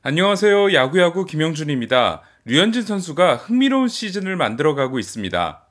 안녕하세요. 야구야구 김영준입니다. 류현진 선수가 흥미로운 시즌을 만들어가고 있습니다.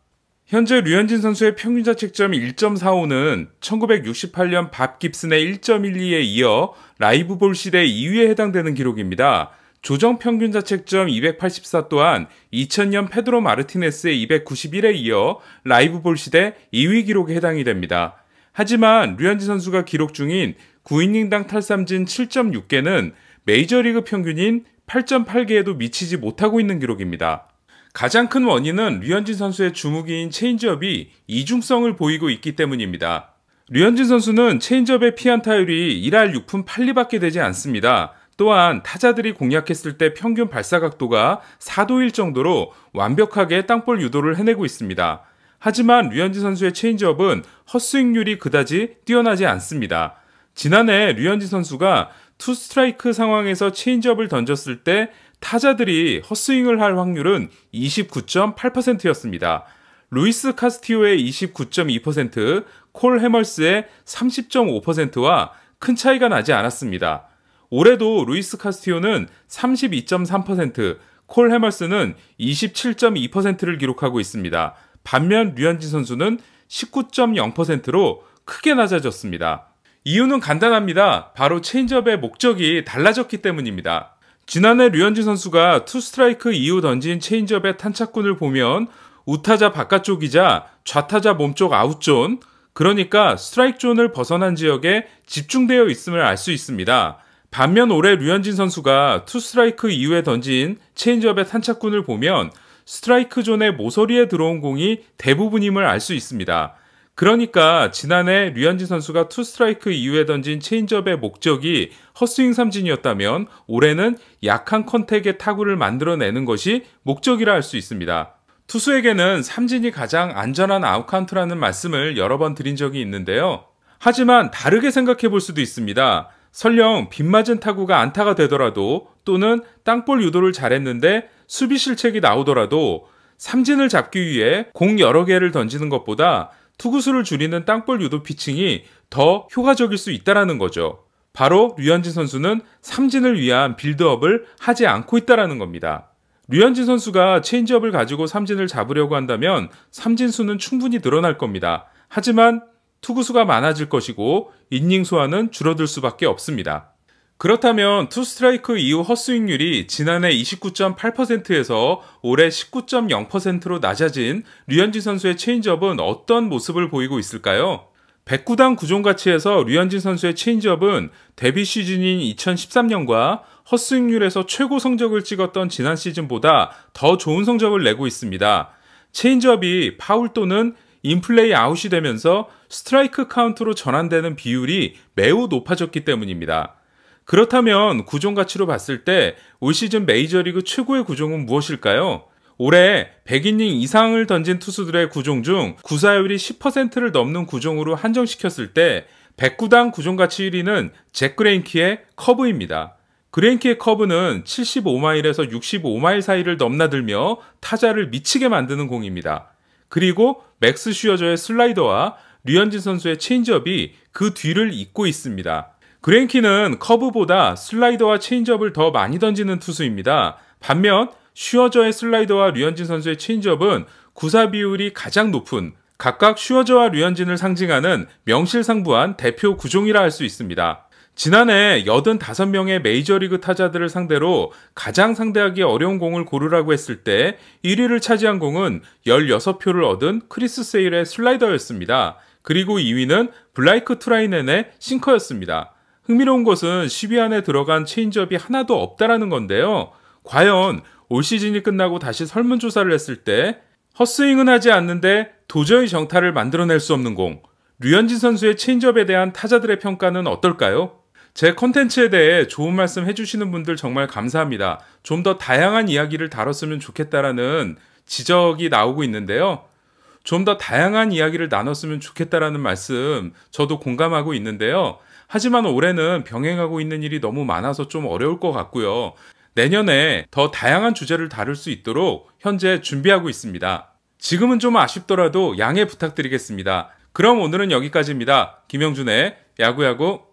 현재 류현진 선수의 평균 자책점 1.45는 1968년 밥 깁슨의 1.12에 이어 라이브 볼 시대 2위에 해당되는 기록입니다. 조정 평균 자책점 284 또한 2000년 페드로 마르티네스의 291에 이어 라이브 볼 시대 2위 기록에 해당이 됩니다. 하지만 류현진 선수가 기록 중인 9이닝당 탈삼진 7.6개는 메이저리그 평균인 8.8개에도 미치지 못하고 있는 기록입니다. 가장 큰 원인은 류현진 선수의 주무기인 체인지업이 이중성을 보이고 있기 때문입니다. 류현진 선수는 체인지업의 피안타율이 1할 6푼 8리밖에 되지 않습니다. 또한 타자들이 공략했을 때 평균 발사각도가 4도일 정도로 완벽하게 땅볼 유도를 해내고 있습니다. 하지만 류현진 선수의 체인지업은 헛스윙률이 그다지 뛰어나지 않습니다. 지난해 류현진 선수가 투 스트라이크 상황에서 체인지업을 던졌을 때 타자들이 헛스윙을 할 확률은 29.8%였습니다. 루이스 카스티오의 29.2%, 콜 해멀스의 30.5%와 큰 차이가 나지 않았습니다. 올해도 루이스 카스티오는 32.3%, 콜 해멀스는 27.2%를 기록하고 있습니다. 반면 류현진 선수는 19.0%로 크게 낮아졌습니다. 이유는 간단합니다. 바로 체인지업의 목적이 달라졌기 때문입니다. 지난해 류현진 선수가 투 스트라이크 이후 던진 체인지업의 탄착군을 보면 우타자 바깥쪽이자 좌타자 몸쪽 아웃존, 그러니까 스트라이크 존을 벗어난 지역에 집중되어 있음을 알 수 있습니다. 반면 올해 류현진 선수가 투 스트라이크 이후에 던진 체인지업의 탄착군을 보면 스트라이크 존의 모서리에 들어온 공이 대부분임을 알 수 있습니다. 그러니까 지난해 류현진 선수가 투 스트라이크 이후에 던진 체인지업의 목적이 헛스윙 삼진이었다면 올해는 약한 컨택의 타구를 만들어내는 것이 목적이라 할 수 있습니다. 투수에게는 삼진이 가장 안전한 아웃카운트라는 말씀을 여러 번 드린 적이 있는데요. 하지만 다르게 생각해 볼 수도 있습니다. 설령 빗맞은 타구가 안타가 되더라도 또는 땅볼 유도를 잘했는데 수비 실책이 나오더라도 삼진을 잡기 위해 공 여러 개를 던지는 것보다 투구수를 줄이는 땅볼 유도 피칭이 더 효과적일 수 있다는 거죠. 바로 류현진 선수는 삼진을 위한 빌드업을 하지 않고 있다는 겁니다. 류현진 선수가 체인지업을 가지고 삼진을 잡으려고 한다면 삼진수는 충분히 늘어날 겁니다. 하지만 투구수가 많아질 것이고 이닝 수와는 줄어들 수밖에 없습니다. 그렇다면 투 스트라이크 이후 헛스윙률이 지난해 29.8%에서 올해 19.0%로 낮아진 류현진 선수의 체인지업은 어떤 모습을 보이고 있을까요? 109단 구종 가치에서 류현진 선수의 체인지업은 데뷔 시즌인 2013년과 헛스윙률에서 최고 성적을 찍었던 지난 시즌보다 더 좋은 성적을 내고 있습니다. 체인지업이 파울 또는 인플레이 아웃이 되면서 스트라이크 카운트로 전환되는 비율이 매우 높아졌기 때문입니다. 그렇다면 구종 가치로 봤을 때 올 시즌 메이저리그 최고의 구종은 무엇일까요? 올해 100이닝 이상을 던진 투수들의 구종 중 구사율이 10%를 넘는 구종으로 한정시켰을 때 109단 구종 가치 1위는 잭 그레인키의 커브입니다. 그레인키의 커브는 75마일에서 65마일 사이를 넘나들며 타자를 미치게 만드는 공입니다. 그리고 맥스 슈어저의 슬라이더와 류현진 선수의 체인지업이 그 뒤를 잇고 있습니다. 그레인키는 커브보다 슬라이더와 체인지업을 더 많이 던지는 투수입니다. 반면 슈어저의 슬라이더와 류현진 선수의 체인지업은 구사 비율이 가장 높은 각각 슈어저와 류현진을 상징하는 명실상부한 대표 구종이라 할 수 있습니다. 지난해 85명의 메이저리그 타자들을 상대로 가장 상대하기 어려운 공을 고르라고 했을 때 1위를 차지한 공은 16표를 얻은 크리스 세일의 슬라이더였습니다. 그리고 2위는 블라이크 투라이넨의 싱커였습니다. 흥미로운 것은 10위 안에 들어간 체인지업이 하나도 없다라는 건데요. 과연 올 시즌이 끝나고 다시 설문조사를 했을 때 헛스윙은 하지 않는데 도저히 정타를 만들어낼 수 없는 공, 류현진 선수의 체인지업에 대한 타자들의 평가는 어떨까요? 제 컨텐츠에 대해 좋은 말씀 해주시는 분들 정말 감사합니다. 좀 더 다양한 이야기를 다뤘으면 좋겠다라는 지적이 나오고 있는데요. 좀 더 다양한 이야기를 나눴으면 좋겠다라는 말씀 저도 공감하고 있는데요. 하지만 올해는 병행하고 있는 일이 너무 많아서 좀 어려울 것 같고요. 내년에 더 다양한 주제를 다룰 수 있도록 현재 준비하고 있습니다. 지금은 좀 아쉽더라도 양해 부탁드리겠습니다. 그럼 오늘은 여기까지입니다. 김영준의 야구야구